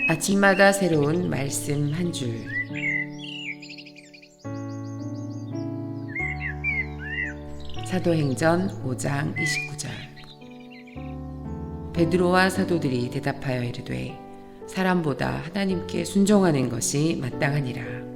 아침마다 새로운 말씀 한 줄. 사도행전 5장 29절. 베드로와 사도들이 대답하여 이르되 사람보다 하나님께 순종하는 것이 마땅하니라.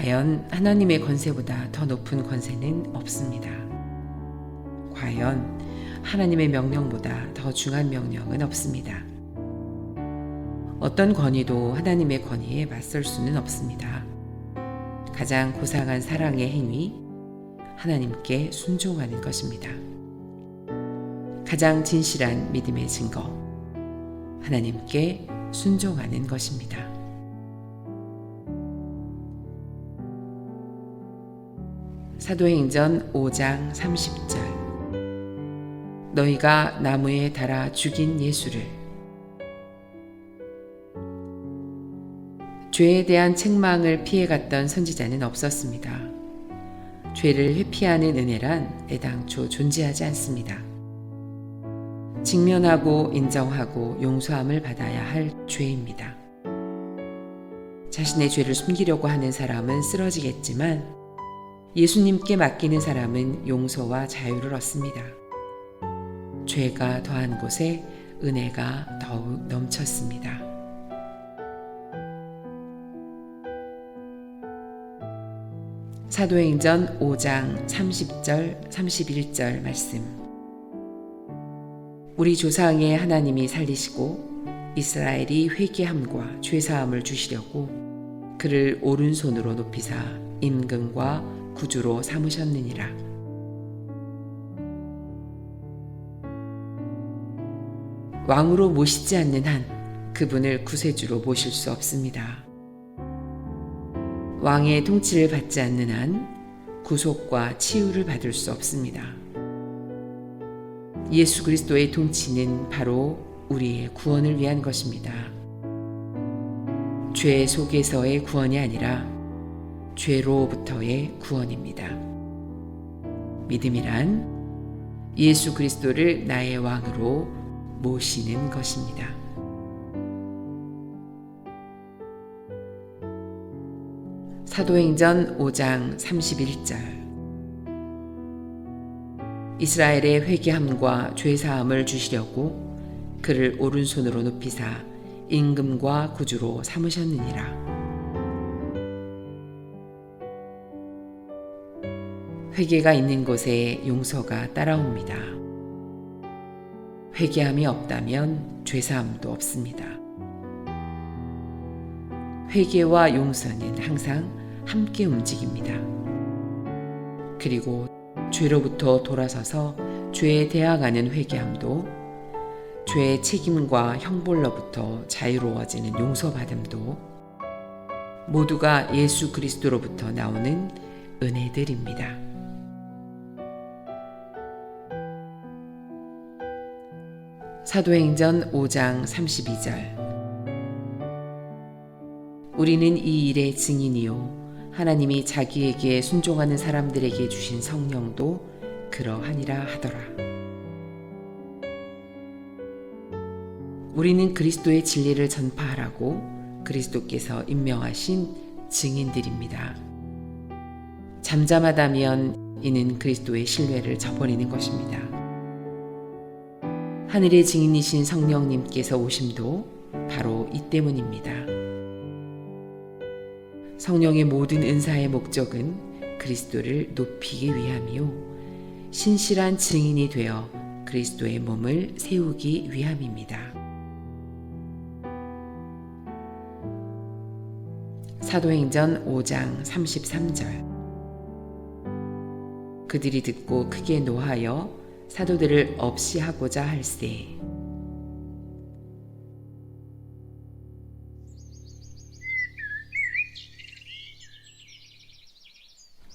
과연 하나님의 권세보다 더 높은 권세는 없습니다. 과연 하나님의 명령보다 더 중한 명령은 없습니다. 어떤 권위도 하나님의 권위에 맞설 수는 없습니다. 가장 고상한 사랑의 행위, 하나님께 순종하는 것입니다. 가장 진실한 믿음의 증거, 하나님께 순종하는 것입니다. 사도행전 5장 30절. 너희가 나무에 달아 죽인 예수를. 죄에 대한 책망을 피해갔던 선지자는 없었습니다. 죄를 회피하는 은혜란 애당초 존재하지 않습니다. 직면하고 인정하고 용서함을 받아야 할 죄입니다. 자신의 죄를 숨기려고 하는 사람은 쓰러지겠지만 예수님께 맡기는 사람은 용서와 자유를 얻습니다. 죄가 더한 곳에 은혜가 더욱 넘쳤습니다. 사도행전 5장 30절, 31절 말씀. 우리 조상의 하나님이 살리시고 이스라엘이 회개함과 죄사함을 주시려고 그를 오른손으로 높이사 임금과 구주로 삼으셨느니라. 왕으로 모시지 않는 한 그분을 구세주로 모실 수 없습니다. 왕의 통치를 받지 않는 한 구속과 치유를 받을 수 없습니다. 예수 그리스도의 통치는 바로 우리의 구원을 위한 것입니다. 죄 속에서의 구원이 아니라 죄로부터의 구원입니다. 믿음이란 예수 그리스도를 나의 왕으로 모시는 것입니다. 사도행전 5장 31절. 이스라엘의 회개함과 죄사함을 주시려고 그를 오른손으로 높이사 임금과 구주로 삼으셨느니라. 회개가 있는 곳에 용서가 따라옵니다. 회개함이 없다면 죄사함도 없습니다. 회개와 용서는 항상 함께 움직입니다. 그리고 죄로부터 돌아서서 죄에 대항하는 회개함도, 죄의 책임과 형벌로부터 자유로워지는 용서받음도 모두가 예수 그리스도로부터 나오는 은혜들입니다. 사도행전 5장 32절. 우리는 이 일의 증인이요 하나님이 자기에게 순종하는 사람들에게 주신 성령도 그러하니라 하더라. 우리는 그리스도의 진리를 전파하라고 그리스도께서 임명하신 증인들입니다. 잠잠하다면 이는 그리스도의 신뢰를 저버리는 것입니다. 하늘의 증인이신 성령님께서 오심도 바로 이 때문입니다. 성령의 모든 은사의 목적은 그리스도를 높이기 위함이요 신실한 증인이 되어 그리스도의 몸을 세우기 위함입니다. 사도행전 5장 33절. 그들이 듣고 크게 노하여 사도들을 없이 하고자 할세.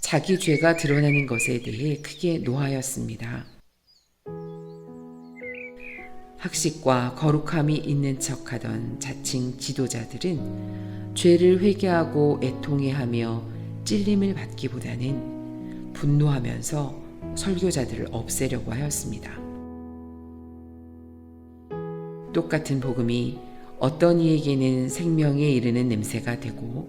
자기 죄가 드러나는 것에 대해 크게 노하였습니다. 학식과 거룩함이 있는 척하던 자칭 지도자들은 죄를 회개하고 애통해하며 찔림을 받기보다는 분노하면서 설교자들을 없애려고 하였습니다. 똑같은 복음이 어떤 이에게는 생명에 이르는 냄새가 되고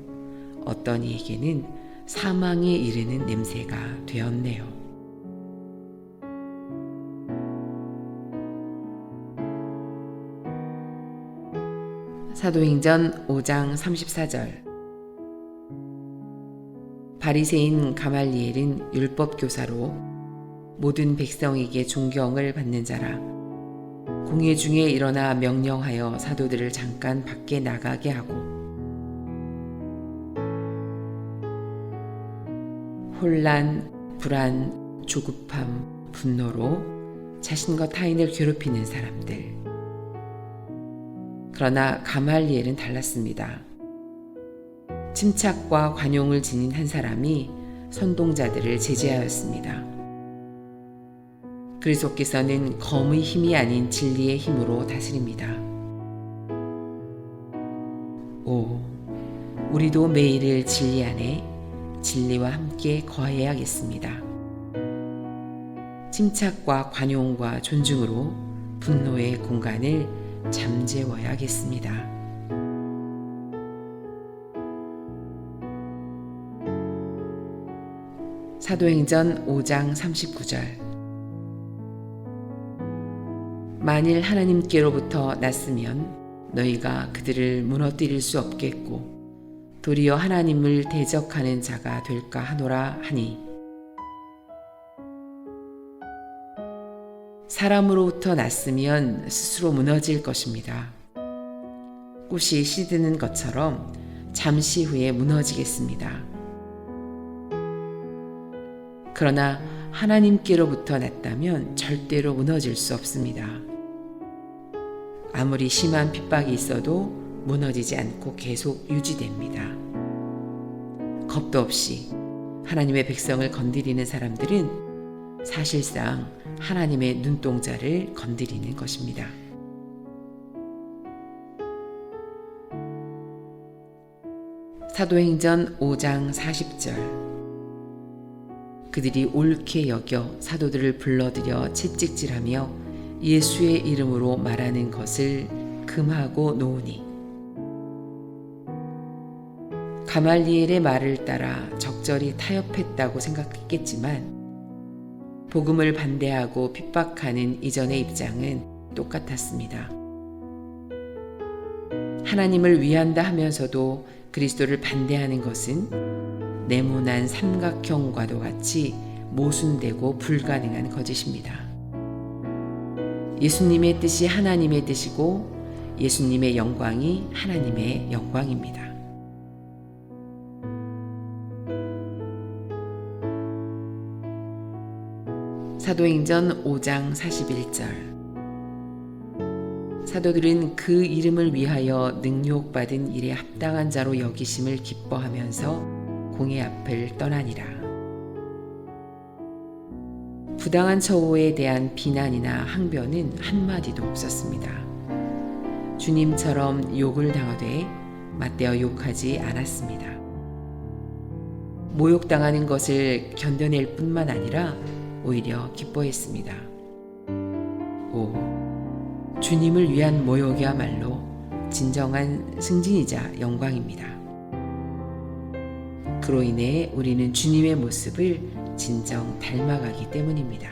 어떤 이에게는 사망에 이르는 냄새가 되었네요. 사도행전 5장 34절. 바리새인 가말리엘은 율법 교사로 모든 백성에게 존경을 받는 자라. 공회 중에 일어나 명령하여 사도들을 잠깐 밖에 나가게 하고 혼란, 불안, 조급함, 분노로 자신과 타인을 괴롭히는 사람들. 그러나 가말리엘은 달랐습니다. 침착과 관용을 지닌 한 사람이 선동자들을 제재하였습니다. 그리스도께서는 검의 힘이 아닌 진리의 힘으로 다스립니다. 오, 우리도 매일을 진리 안에 진리와 함께 거해야겠습니다. 침착과 관용과 존중으로 분노의 공간을 잠재워야겠습니다. 사도행전 5장 39절. 만일 하나님께로부터 났으면 너희가 그들을 무너뜨릴 수 없겠고 도리어 하나님을 대적하는 자가 될까 하노라 하니, 사람으로부터 났으면 스스로 무너질 것입니다. 꽃이 시드는 것처럼 잠시 후에 무너지겠습니다. 그러나 하나님께로부터 났다면 절대로 무너질 수 없습니다. 아무리 심한 핍박이 있어도 무너지지 않고 계속 유지됩니다. 겁도 없이 하나님의 백성을 건드리는 사람들은 사실상 하나님의 눈동자를 건드리는 것입니다. 사도행전 5장 40절. 그들이 옳게 여겨 사도들을 불러들여 채찍질하며 예수의 이름으로 말하는 것을 금하고 놓으니, 가말리엘의 말을 따라 적절히 타협했다고 생각했겠지만 복음을 반대하고 핍박하는 이전의 입장은 똑같았습니다. 하나님을 위한다 하면서도 그리스도를 반대하는 것은 네모난 삼각형과도 같이 모순되고 불가능한 거짓입니다. 예수님의 뜻이 하나님의 뜻이고 예수님의 영광이 하나님의 영광입니다. 사도행전 5장 41절. 사도들은 그 이름을 위하여 능욕받은 일에 합당한 자로 여기심을 기뻐하면서 공회 앞을 떠나니라. 부당한 처우에 대한 비난이나 항변은 한마디도 없었습니다. 주님처럼 욕을 당하되 맞대어 욕하지 않았습니다. 모욕당하는 것을 견뎌낼 뿐만 아니라 오히려 기뻐했습니다. 오, 주님을 위한 모욕이야말로 진정한 승진이자 영광입니다. 그로 인해 우리는 주님의 모습을 진정 닮아가기 때문입니다.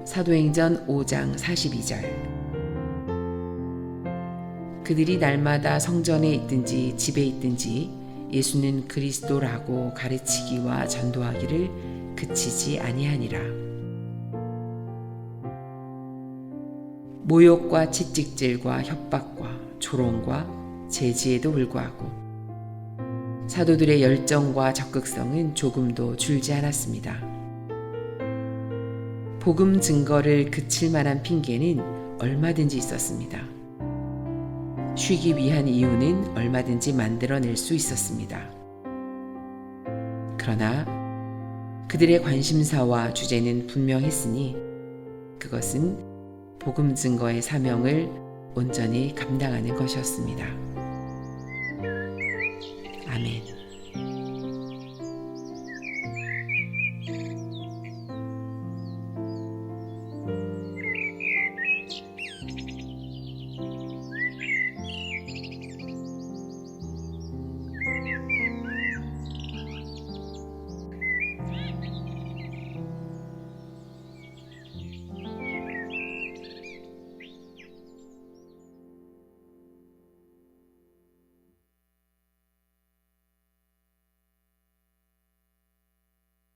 사도행전 5장 42절. 그들이 날마다 성전에 있든지 집에 있든지 예수는 그리스도라고 가르치기와 전도하기를 그치지 아니하니라. 모욕과 채찍질과 협박과 조롱과 제지에도 불구하고 사도들의 열정과 적극성은 조금도 줄지 않았습니다. 복음 증거를 그칠 만한 핑계는 얼마든지 있었습니다. 쉬기 위한 이유는 얼마든지 만들어낼 수 있었습니다. 그러나 그들의 관심사와 주제는 분명했으니 그것은 복음 증거의 사명을 온전히 감당하는 것이었습니다. 아멘.